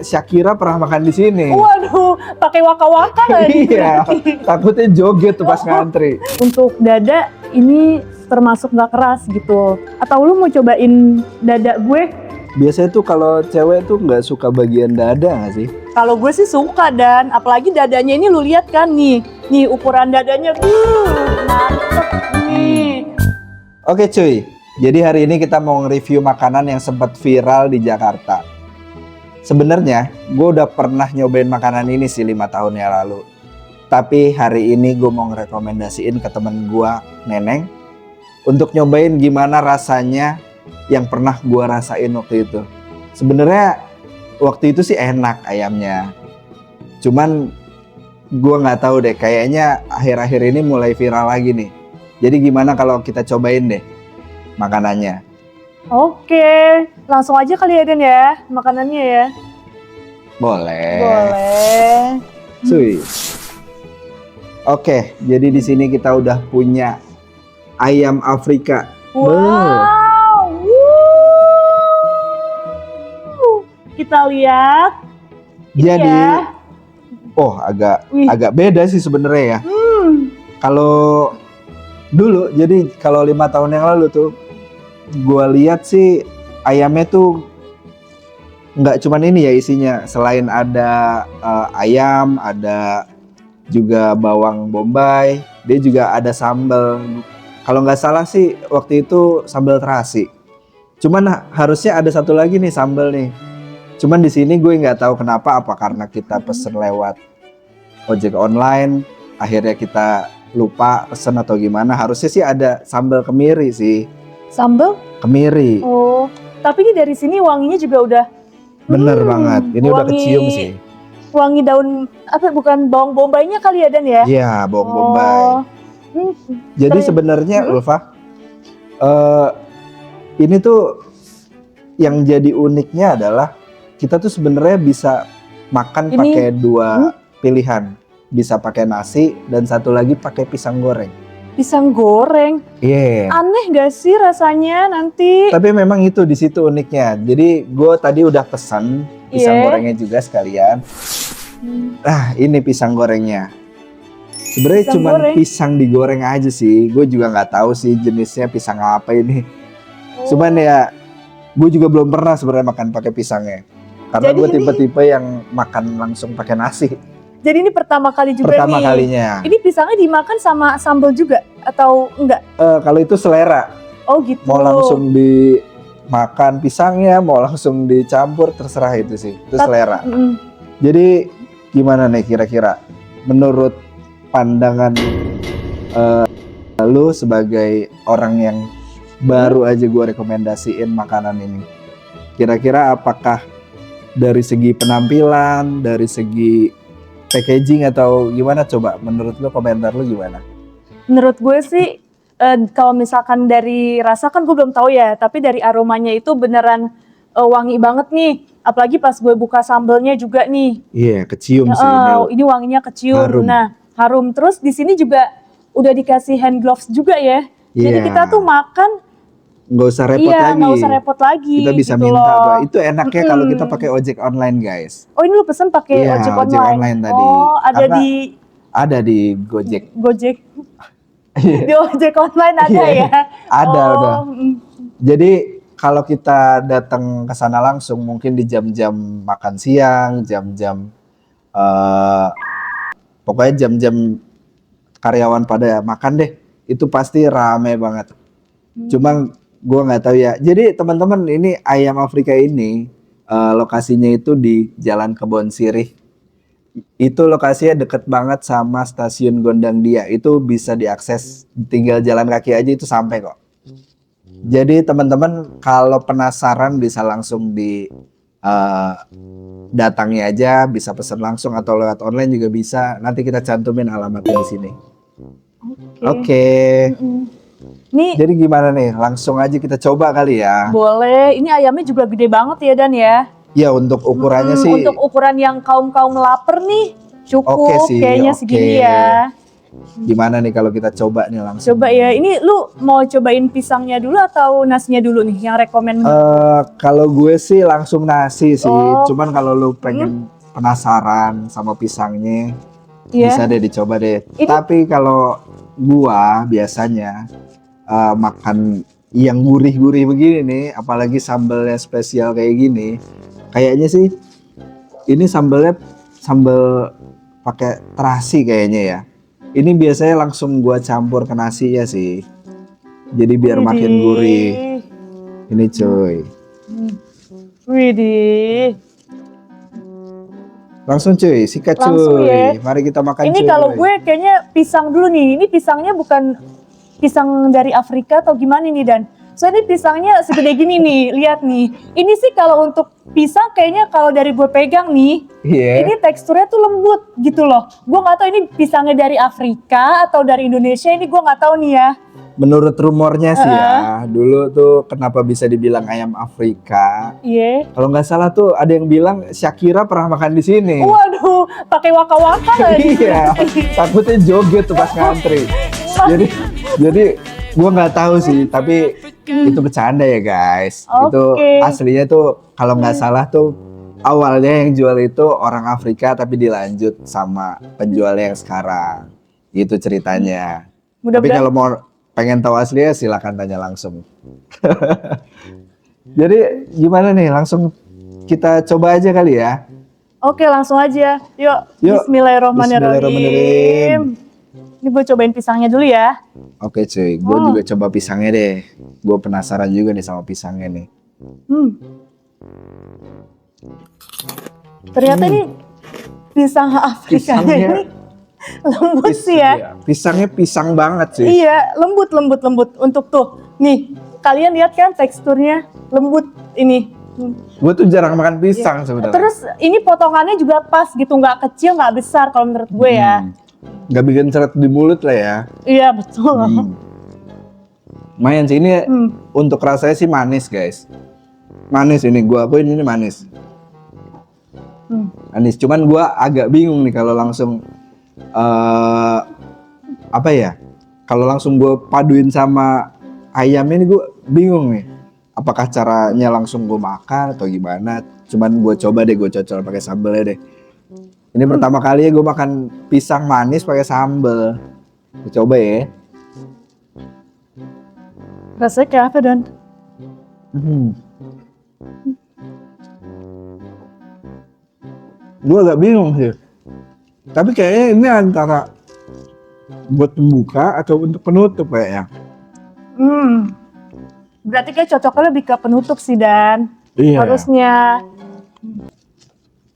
Shakira pernah makan di sini. Waduh, pakai waka-waka lagi. Iya, takutnya joget tuh pas ngantri. Untuk dada ini termasuk nggak keras gitu. Atau lu mau cobain dada gue? Biasanya tuh kalau cewek tuh nggak suka bagian dada nggak sih? Kalau gue sih suka, dan apalagi dadanya ini lu lihat kan nih ukuran dadanya, mantep nih. Oke cuy, jadi hari ini kita mau nge-review makanan yang sempat viral di Jakarta. Sebenarnya gue udah pernah nyobain makanan ini sih 5 tahun yang lalu. Tapi hari ini gue mau ngerekomendasiin ke temen gue, Neneng, untuk nyobain gimana rasanya yang pernah gue rasain waktu itu. Sebenarnya waktu itu sih enak ayamnya. Cuman gue nggak tahu deh, kayaknya akhir-akhir ini mulai viral lagi nih. Jadi gimana kalau kita cobain deh makanannya? Oke, langsung aja kali ya Den ya makanannya ya. Boleh. Boleh. Cuy. Oke, jadi di sini kita udah punya ayam Afrika. Wow. Kita lihat. Jadi, ya. agak beda sih sebenarnya ya. Kalau dulu, jadi kalau 5 tahun yang lalu tuh, gue lihat sih ayamnya tuh nggak cuman ini ya isinya. Selain ada ayam, ada juga bawang bombay, dia juga ada sambal. Kalau nggak salah sih waktu itu sambal terasi. Cuman harusnya ada satu lagi nih sambal nih. Cuman di sini gue nggak tahu kenapa, apa karena kita pesen lewat ojek online, akhirnya kita lupa pesen atau gimana. Harusnya sih ada sambal kemiri sih. Sambal? Kemiri. Oh, tapi ini dari sini wanginya juga udah. Bener banget, ini udah kecium sih. Wangi daun apa? Bukan bawang bombaynya kali ya Dan ya? Iya, bawang bombay. Jadi sebenarnya Ulfa, ini tuh yang jadi uniknya adalah kita tuh sebenarnya bisa makan pakai dua pilihan, bisa pakai nasi dan satu lagi pakai pisang goreng. Pisang goreng? Iya. Yeah. Aneh gak sih rasanya nanti? Tapi memang itu di situ uniknya. Jadi gue tadi udah pesan pisang gorengnya juga sekalian. Nah, ini pisang gorengnya. Sebenarnya cuma pisang digoreng aja sih. Gue juga nggak tahu sih jenisnya pisang apa ini. Cuman ya, gue juga belum pernah sebenarnya makan pakai pisangnya. Karena gue tipe-tipe yang makan langsung pakai nasi. Jadi ini pertama kali juga pertama kalinya. Ini pisangnya dimakan sama sambal juga atau enggak? Kalau itu selera. Oh gitu. Mau langsung dimakan pisangnya, mau langsung dicampur, terserah itu sih. Itu selera. Jadi gimana nih kira-kira menurut pandangan lu sebagai orang yang baru aja gue rekomendasiin makanan ini, kira-kira apakah dari segi penampilan, dari segi packaging atau gimana, coba menurut lu, komentar lu gimana? Menurut gue sih kalau misalkan dari rasa kan gue belum tahu ya, tapi dari aromanya itu beneran wangi banget nih. Apalagi pas gue buka sambelnya juga nih. Iya, kecium sih. Ini wanginya kecium. Harum. Nah, harum. Terus di sini juga udah dikasih hand gloves juga ya. Jadi kita tuh makan nggak usah repot lagi. Nggak usah repot lagi. Kita bisa gitu minta loh. Itu enaknya kalau kita pakai ojek online, guys. Oh, ini lu pesen pakai ojek online. Ojek online tadi. Oh, ada di Gojek. Di ojek online ada ya? Ada udah. Jadi kalau kita datang ke sana langsung, mungkin di jam-jam makan siang, jam-jam pokoknya jam-jam karyawan pada makan deh, itu pasti rame banget. Cuma gue nggak tahu ya. Jadi teman-teman, ini ayam Afrika ini lokasinya itu di Jalan Kebon Sirih. Itu lokasinya deket banget sama stasiun Gondangdia. Itu bisa diakses, tinggal jalan kaki aja itu sampai kok. Jadi teman-teman kalau penasaran bisa langsung datangi aja, bisa pesan langsung atau lewat online juga bisa. Nanti kita cantumin alamatnya di sini. Oke. Nih, jadi gimana nih? Langsung aja kita coba kali ya. Boleh. Ini ayamnya juga gede banget ya Dan ya. Ya, untuk ukurannya sih. Untuk ukuran yang kaum lapar nih cukup. Kayaknya segini ya. Gimana nih kalau kita coba nih langsung? Coba ya, ini lu mau cobain pisangnya dulu atau nasinya dulu nih yang rekomen? Kalau gue sih langsung nasi sih. Oh. Cuman kalau lu pengen penasaran sama pisangnya, Iya. bisa deh dicoba deh. Ini- Tapi kalau gua biasanya makan yang gurih-gurih begini nih, apalagi sambelnya spesial kayak gini, kayaknya sih ini sambel pakai terasi kayaknya ya. Ini biasanya langsung gua campur ke nasi ya sih. Jadi biar makin Widih. gurih. Ini cuy. Widih. Langsung cuy, sikat cuy. Langsung ya. Mari kita makan Ini cuy. kalau gue kayaknya pisang dulu nih. Ini pisangnya bukan pisang dari Afrika atau gimana nih Dan? Soalnya ini pisangnya segede gini nih, lihat nih. Ini sih kalau untuk pisang kayaknya kalau dari gue pegang nih, Iya. ini teksturnya tuh lembut gitu loh. Gue nggak tahu ini pisangnya dari Afrika atau dari Indonesia. Ini gue nggak tahu nih ya. Menurut rumornya sih ya, dulu tuh kenapa bisa dibilang ayam Afrika? Iya. Kalau nggak salah tuh ada yang bilang Shakira pernah makan di sini. Waduh, pakai waka-waka lagi. Iya, takutnya joget tuh pas ngantri. Jadi gua nggak tahu sih, tapi itu bercanda ya guys. Itu Oke. aslinya tuh kalau nggak salah tuh awalnya yang jual itu orang Afrika tapi dilanjut sama penjualnya yang sekarang. Itu ceritanya. Tapi Mudah-mudahan. kalau mau pengen tahu aslinya silakan tanya langsung. Jadi gimana nih? Langsung kita coba aja kali ya. Oke, langsung aja. Yuk. Yuk. Bismillahirrahmanirrahim. Ini gue cobain pisangnya dulu ya. Oke cuy, gue juga coba pisangnya deh. Gue penasaran juga nih sama pisangnya nih. Ternyata ini pisang Afrika Pisangnya- ini lembut sih ya. Iya, pisangnya pisang banget sih. Iya, lembut. Untuk tuh, nih kalian lihat kan teksturnya lembut ini. Gue tuh jarang makan pisang sebenarnya. Terus ini potongannya juga pas gitu, nggak kecil, nggak besar kalau menurut gue ya. Gak bikin seret di mulut lah ya. Iya betul. Lumayan sih ini untuk rasanya sih manis guys. Manis ini gue akuin ini manis. Manis. Cuman gue agak bingung nih kalau langsung apa ya? Kalau langsung gue paduin sama ayamnya ini gue bingung nih. Apakah caranya langsung gue makan atau gimana? Cuman gue coba deh, gue cocol pakai sambelnya deh. Ini pertama kali ya gue makan pisang manis pakai sambel. Gue coba ya. Rasanya kayak apa Dan? Gue agak bingung sih. Tapi kayaknya ini antara buat pembuka atau untuk penutup kayaknya. Berarti kayak cocoknya lebih ke penutup sih Dan. Iya. Harusnya.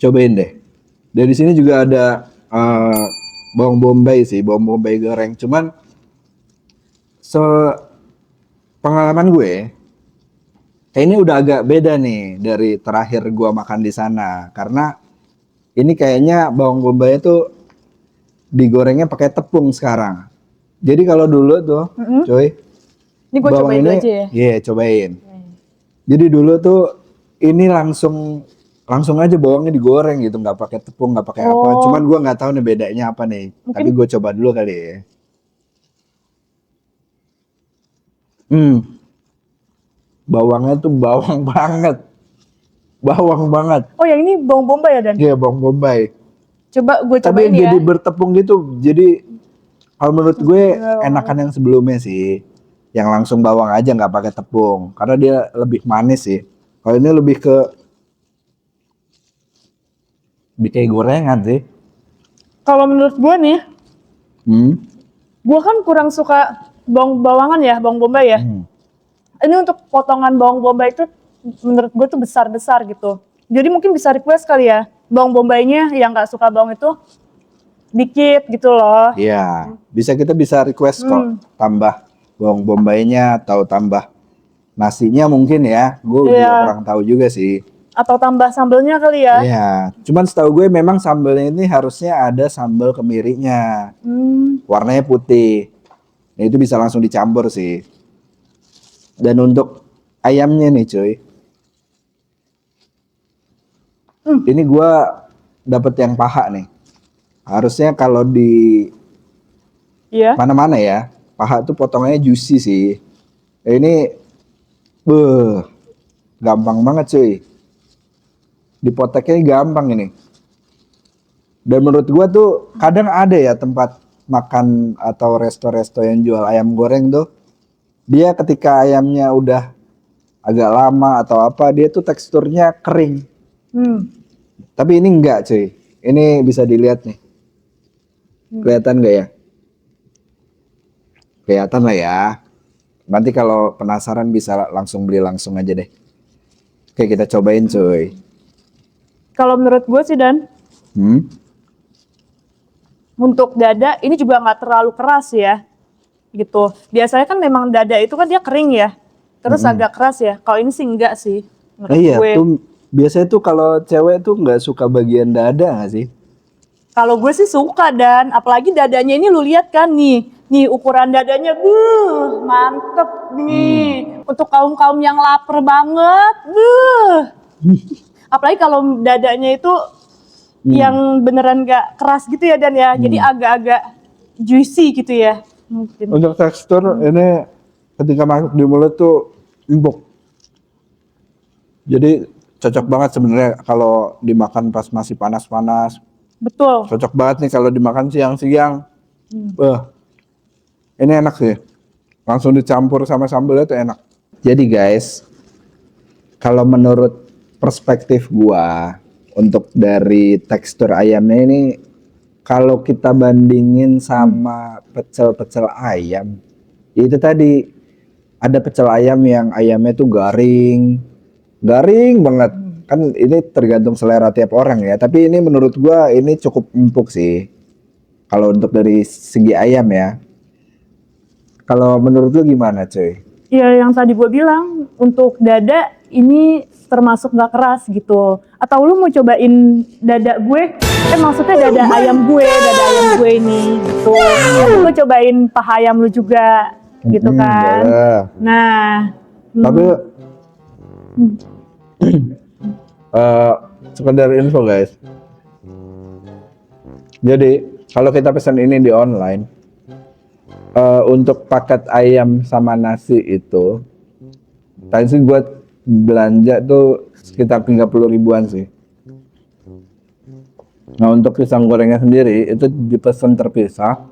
Cobain deh. Dari sini juga ada bawang bombay sih, bawang bombay goreng. Cuman pengalaman gue, kayaknya udah agak beda nih dari terakhir gue makan di sana. Karena ini kayaknya bawang bombay itu digorengnya pakai tepung sekarang. Jadi kalau dulu tuh, coy, Ini gue bawang cobain ini, dulu aja ya. iya cobain. Jadi dulu tuh ini langsung aja bawangnya digoreng gitu, nggak pakai tepung, nggak pakai apa. Cuman gue nggak tahu nih bedanya apa nih. Tapi gue coba dulu kali ya. Bawangnya tuh bawang banget. Oh yang ini bawang bombay ya Dan? Iya bawang bombay. Coba gue Tapi cobain ya. jadi bertepung gitu. Jadi kalau menurut gue enakan yang sebelumnya sih, yang langsung bawang aja nggak pakai tepung, karena dia lebih manis sih. Kalau ini lebih kayak gorengan sih. Kalau menurut gue nih, gue kan kurang suka bawang-bawangan ya, bawang bombay ya. Ini untuk potongan bawang bombay itu menurut gue tuh besar-besar gitu. Jadi mungkin bisa request kali ya, bawang bombaynya yang nggak suka bawang itu dikit gitu loh. Iya, kita bisa request kok tambah bawang bombaynya atau tambah nasinya mungkin ya. Gue juga kurang tahu juga sih. Atau tambah sambelnya kali ya. Iya, cuman setahu gue memang sambelnya ini harusnya ada sambal kemirinya. Warnanya putih. Nah, itu bisa langsung dicampur sih. Dan untuk ayamnya nih cuy. Ini gue dapet yang paha nih. Harusnya kalau di Iya. Mana-mana ya. Paha tuh potongannya juicy sih. Ini gampang banget cuy. Dipoteknya gampang ini. Dan menurut gua tuh kadang ada ya tempat makan atau resto-resto yang jual ayam goreng tuh. Dia ketika ayamnya udah agak lama atau apa, dia tuh teksturnya kering. Tapi ini enggak cuy. Ini bisa dilihat nih. Kelihatan nggak ya? Kelihatan lah ya. Nanti kalau penasaran bisa langsung beli langsung aja deh. Oke, kita cobain cuy. Kalau menurut gue sih Dan, untuk dada ini juga nggak terlalu keras ya, gitu. Biasanya kan memang dada itu kan dia kering ya, terus agak keras ya. Kalau ini sih enggak sih, menurut Iya, gue. tuh biasanya tuh kalau cewek tuh nggak suka bagian dada nggak sih? Kalau gue sih suka Dan, apalagi dadanya ini lu lihat kan nih ukuran dadanya, mantep nih. Untuk kaum yang lapar banget, apalagi kalau dadanya itu yang beneran gak keras gitu ya Dan ya, jadi agak-agak juicy gitu ya mungkin. Untuk tekstur ini ketika masuk di mulut tuh empuk. Jadi cocok banget sebenarnya kalau dimakan pas masih panas-panas. Betul. Cocok banget nih kalau dimakan siang-siang. Ini enak sih. Langsung dicampur sama sambelnya tuh enak. Jadi guys, kalau menurut perspektif gua untuk dari tekstur ayamnya ini, kalau kita bandingin sama pecel-pecel ayam, itu tadi ada pecel ayam yang ayamnya tuh garing banget. Kan ini tergantung selera tiap orang ya. Tapi ini menurut gua ini cukup empuk sih. Kalau untuk dari segi ayam ya. Kalau menurut lu gimana cuy? Ya yang tadi gue bilang, untuk dada ini termasuk gak keras gitu. Atau lu mau cobain dada gue? Maksudnya dada ayam gue ini gitu. Lu cobain paha ayam lu juga gitu kan. Boleh. Nah. Tapi sekedar info guys. Jadi kalau kita pesan ini di online, untuk paket ayam sama nasi itu, tadi sih buat belanja tuh sekitar 30 ribuan sih. Nah untuk pisang gorengnya sendiri itu dipesan terpisah,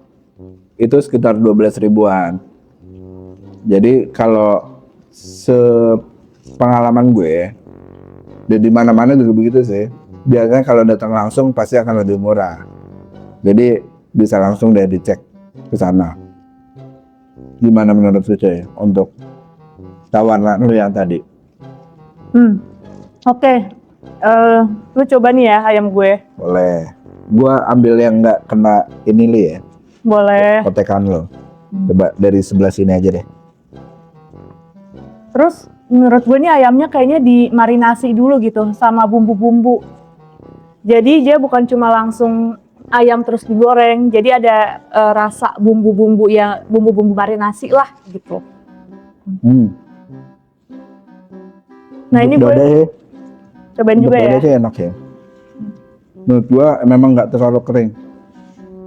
itu sekitar 12 ribuan. Jadi kalau sepengalaman gue, di mana-mana juga begitu sih. Biasanya kalau datang langsung pasti akan lebih murah. Jadi bisa langsung deh dicek ke sana. Gimana menurut lu cuy untuk tawaran lu yang tadi? Oke. Lu coba nih ya ayam gue. Boleh. Gua ambil yang nggak kena ini li ya. Boleh. Potekan lo. Coba dari sebelah sini aja deh. Terus menurut gue nih ayamnya kayaknya dimarinasi dulu gitu sama bumbu-bumbu. Jadi dia bukan cuma langsung ayam terus digoreng, jadi ada rasa bumbu-bumbu ya, bumbu-bumbu marinasi lah gitu. Nah ini gue cobain juga ya. Dadanya enak ya. Menurut gua memang nggak terlalu kering,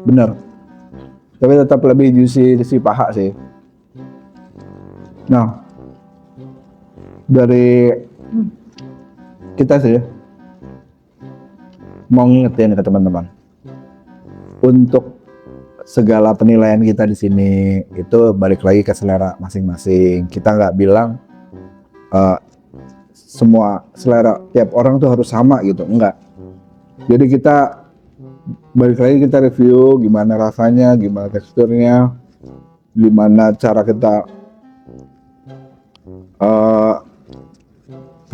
bener. Tapi tetap lebih juicy si paha sih. Nah dari kita sih mau ngingetin ke teman-teman. Untuk segala penilaian kita di sini itu balik lagi ke selera masing-masing. Kita nggak bilang semua selera tiap orang tuh harus sama gitu, enggak. Jadi kita balik lagi kita review gimana rasanya, gimana teksturnya, gimana cara kita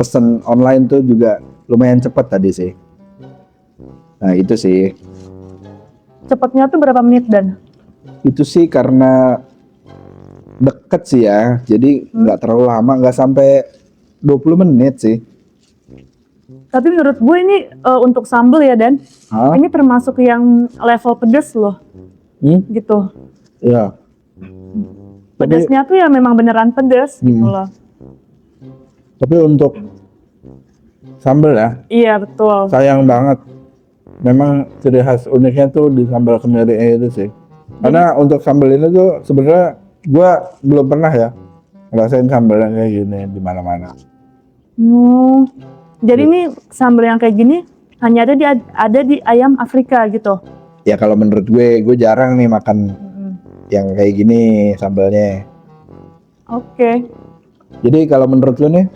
pesen online tuh juga lumayan cepat tadi sih. Nah itu sih. Cepatnya tuh berapa menit Dan? Itu sih karena deket sih ya, jadi nggak terlalu lama, nggak sampai 20 menit sih. Tapi menurut gue ini untuk sambal ya Dan, ini termasuk yang level pedes loh, gitu. Iya. Pedesnya tuh ya memang beneran pedes gitu loh. Tapi untuk sambal ya, iya betul. sayang banget. Memang ciri khas uniknya tuh di sambal kemiri itu sih. Karena untuk sambal ini tuh sebenarnya gue belum pernah ya ngerasain sambal yang kayak gini di mana-mana. Jadi ini sambal yang kayak gini hanya ada di ayam Afrika gitu. Ya kalau menurut gue jarang nih makan yang kayak gini sambalnya. Oke. Jadi kalau menurut lu nih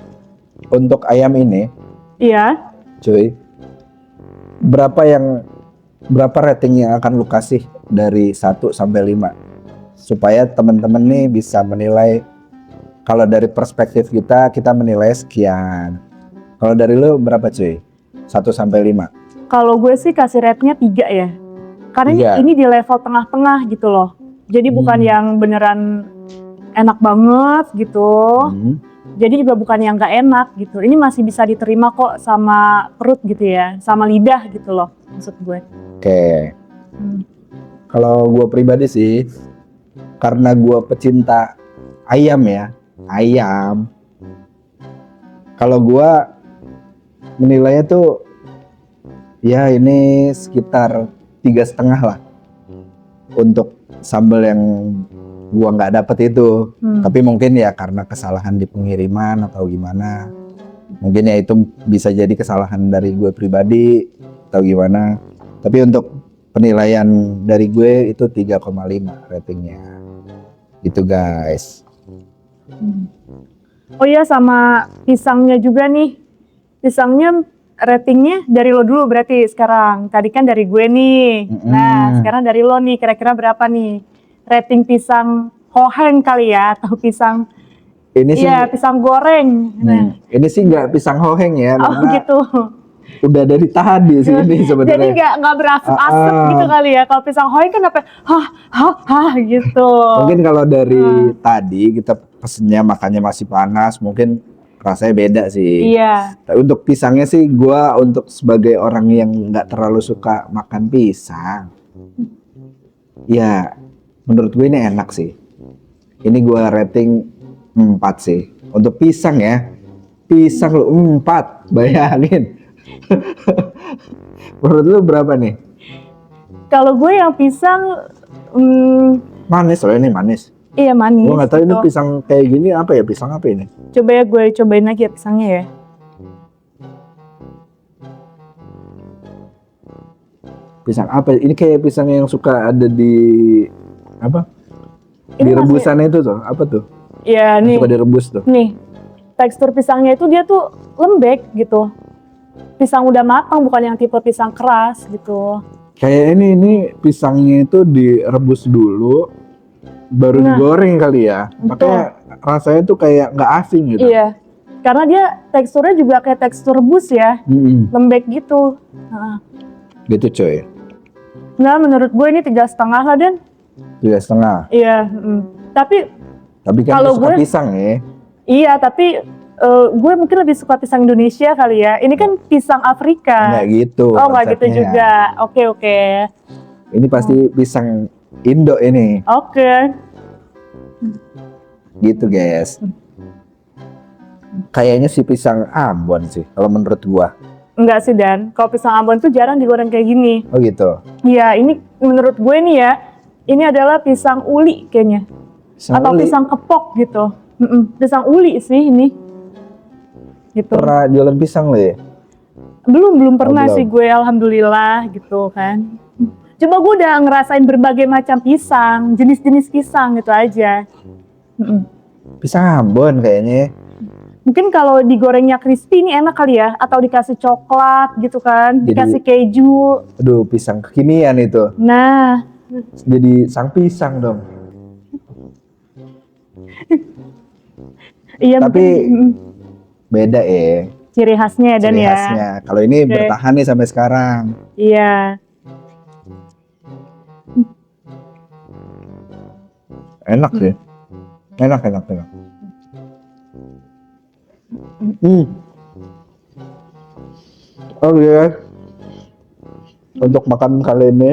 untuk ayam ini, Iya. cuy, berapa rating yang akan lu kasih dari 1 sampai 5 supaya teman-teman nih bisa menilai. Kalau dari perspektif kita menilai sekian. Kalau dari lu berapa cuy? 1 sampai 5. Kalau gue sih kasih rate-nya 3 ya. Karena ini di level tengah-tengah gitu loh. Jadi bukan yang beneran enak banget gitu. Jadi juga bukan yang gak enak gitu. Ini masih bisa diterima kok sama perut gitu ya. Sama lidah gitu loh maksud gue. Oke. Kalau gue pribadi sih, karena gue pecinta ayam ya. Ayam. Kalau gue menilainya tuh ya ini sekitar 3,5 lah untuk sambal yang gua nggak dapet itu. Tapi mungkin ya karena kesalahan di pengiriman atau gimana, mungkin ya itu bisa jadi kesalahan dari gue pribadi atau gimana. Tapi untuk penilaian dari gue itu 3,5 ratingnya gitu guys. Oh iya, sama pisangnya juga nih. Pisangnya ratingnya dari lo dulu berarti sekarang. Tadi kan dari gue nih. Nah, sekarang dari lo nih, kira-kira berapa nih? Rating pisang hoheng kali ya, atau pisang ini sih, pisang goreng. Nah. Ini sih nggak pisang hoheng ya. Oh gitu. Udah dari tadi sih ini sebenarnya. Jadi nggak berasap-asap gitu kali ya. Kalau pisang hoheng kan apa? Gitu. Mungkin kalau dari tadi kita pesennya makannya masih panas, mungkin rasanya beda sih. Iya. Tapi untuk pisangnya sih, gua untuk sebagai orang yang nggak terlalu suka makan pisang, ya menurut gue ini enak sih. Ini gua rating 4 sih. Untuk pisang ya, pisang lu 4, bayangin. Menurut lu berapa nih? Kalau gue yang pisang manis, soalnya ini manis. Iya manis. Gue nggak tahu ini pisang kayak gini apa ya, pisang apa ini? Coba ya gue cobain lagi ya pisangnya ya. Pisang apa? Ini kayak pisang yang suka ada di apa? Ini di rebusan itu tuh, apa tuh? Iya nih. Suka direbus tuh. Nih, tekstur pisangnya itu dia tuh lembek gitu. Pisang udah matang, bukan yang tipe pisang keras gitu. Kayak ini pisangnya itu direbus dulu, baru digoreng kali ya. Makanya rasanya tuh kayak nggak asing gitu. Iya, karena dia teksturnya juga kayak tekstur rebus ya, lembek gitu. Gitu coy. Nah menurut gue ini 3,5 lah Dan. 3,5. Iya, tapi kan kalau suka pisang ya. Iya, tapi gue mungkin lebih suka pisang Indonesia kali ya. Ini kan pisang Afrika. Nggak gitu. Oh nggak gitu juga. Oke. Ini pasti pisang Indo ini. Oke. Gitu guys. Kayaknya si pisang Ambon sih kalau menurut gua. Enggak sih Dan, kalau pisang Ambon tuh jarang digoreng kayak gini. Oh gitu. Iya, ini menurut gue nih ya, ini adalah pisang uli kayaknya. Atau pisang kepok gitu. Pisang uli sih ini. Gitu. Pernah jualan pisang lo ya? Belum pernah sih gue, alhamdulillah gitu kan. Coba gue udah ngerasain berbagai macam pisang, jenis-jenis pisang gitu aja. Pisang Ambon kayaknya. Mungkin kalau digorengnya crispy ini enak kali ya, atau dikasih coklat gitu kan, dikasih keju. Aduh, pisang kekinian itu. Nah, jadi sang pisang dong. Iya. Tapi beda ya. Ciri khasnya Dan ya. Kalau ini bertahan nih sampai sekarang. Iya. Enak sih. Enak. Oke. Untuk makan kali ini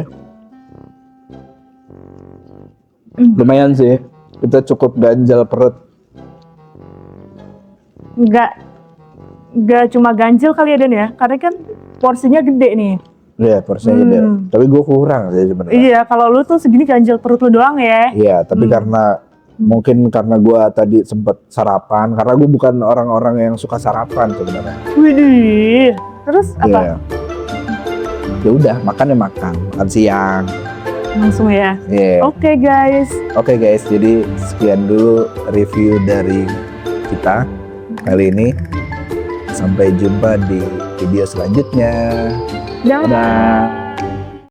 lumayan sih. Kita cukup ganjal perut. Enggak cuma ganjil kali ya Dan ya, karena kan porsinya gede nih. Iya, porsinya gede. Tapi gue kurang sih sebenarnya. Iya, kalau lu tuh segini ganjil perut lu doang ya. Iya, tapi karena mungkin karena gue tadi sempet sarapan, karena gue bukan orang-orang yang suka sarapan sebenarnya. Widih. Terus apa? Iya. Ya udah, makan siang. Langsung ya. Iya. Oke guys. Oke guys, jadi sekian dulu review dari kita kali ini. Sampai jumpa di video selanjutnya. Dah. Dadah.